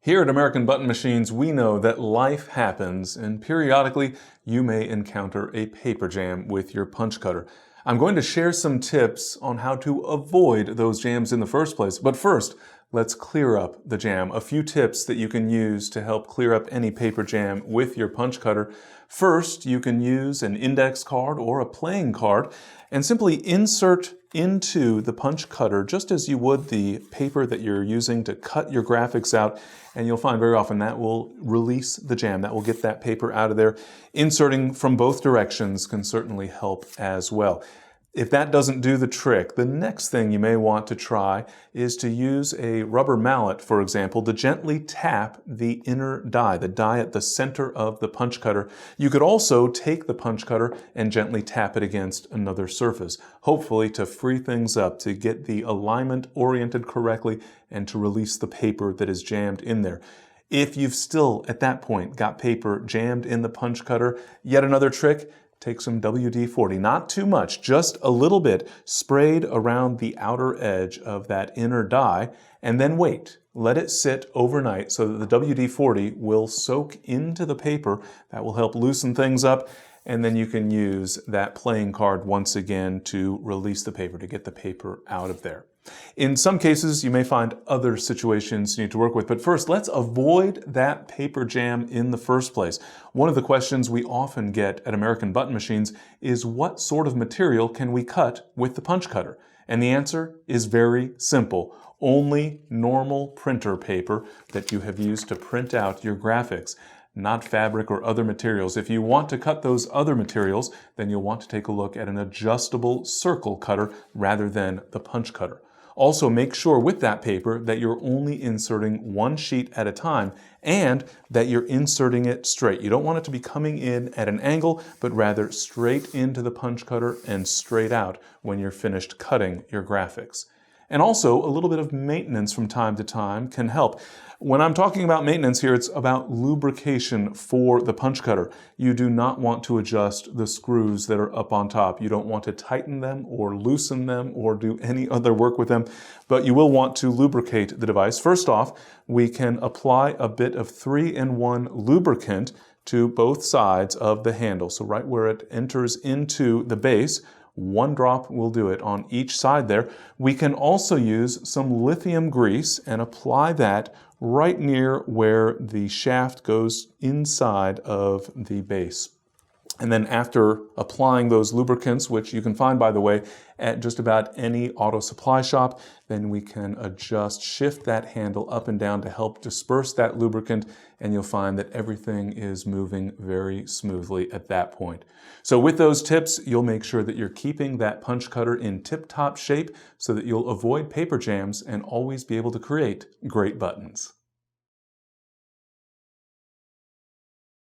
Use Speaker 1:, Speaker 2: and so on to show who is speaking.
Speaker 1: Here at American Button Machines, we know that life happens, and periodically you may encounter a paper jam with your punch cutter. I'm going to share some tips on how to avoid those jams in the first place. But first, let's clear up the jam. A few tips that you can use to help clear up any paper jam with your punch cutter. First, you can use an index card or a playing card and simply insert into the punch cutter just as you would the paper that you're using to cut your graphics out, and you'll find very often that will release the jam, that will get that paper out of there. Inserting from both directions can certainly help as well. If that doesn't do the trick, the next thing you may want to try is to use a rubber mallet, for example, to gently tap the inner die, the die at the center of the punch cutter. You could also take the punch cutter and gently tap it against another surface, hopefully to free things up, to get the alignment oriented correctly and to release the paper that is jammed in there. If you've still, at that point, got paper jammed in the punch cutter, yet another trick, take some WD-40, not too much, just a little bit, sprayed around the outer edge of that inner die, and then wait. Let it sit overnight so that the WD-40 will soak into the paper. That will help loosen things up, and then you can use that playing card once again to release the paper, to get the paper out of there. In some cases, you may find other situations you need to work with, but first, let's avoid that paper jam in the first place. One of the questions we often get at American Button Machines is what sort of material can we cut with the punch cutter? And the answer is very simple. Only normal printer paper that you have used to print out your graphics, not fabric or other materials. If you want to cut those other materials, then you'll want to take a look at an adjustable circle cutter rather than the punch cutter. Also, make sure with that paper that you're only inserting one sheet at a time and that you're inserting it straight. You don't want it to be coming in at an angle, but rather straight into the punch cutter and straight out when you're finished cutting your graphics. And also, a little bit of maintenance from time to time can help. When I'm talking about maintenance here, it's about lubrication for the punch cutter. You do not want to adjust the screws that are up on top. You don't want to tighten them or loosen them or do any other work with them, but you will want to lubricate the device. First off, we can apply a bit of 3-in-1 lubricant to both sides of the handle. So right where it enters into the base, 1 drop will do it on each side there. We can also use some lithium grease and apply that right near where the shaft goes inside of the base. And then after applying those lubricants, which you can find, by the way, at just about any auto supply shop, then we can shift that handle up and down to help disperse that lubricant, and you'll find that everything is moving very smoothly at that point. So with those tips, you'll make sure that you're keeping that punch cutter in tip-top shape so that you'll avoid paper jams and always be able to create great buttons.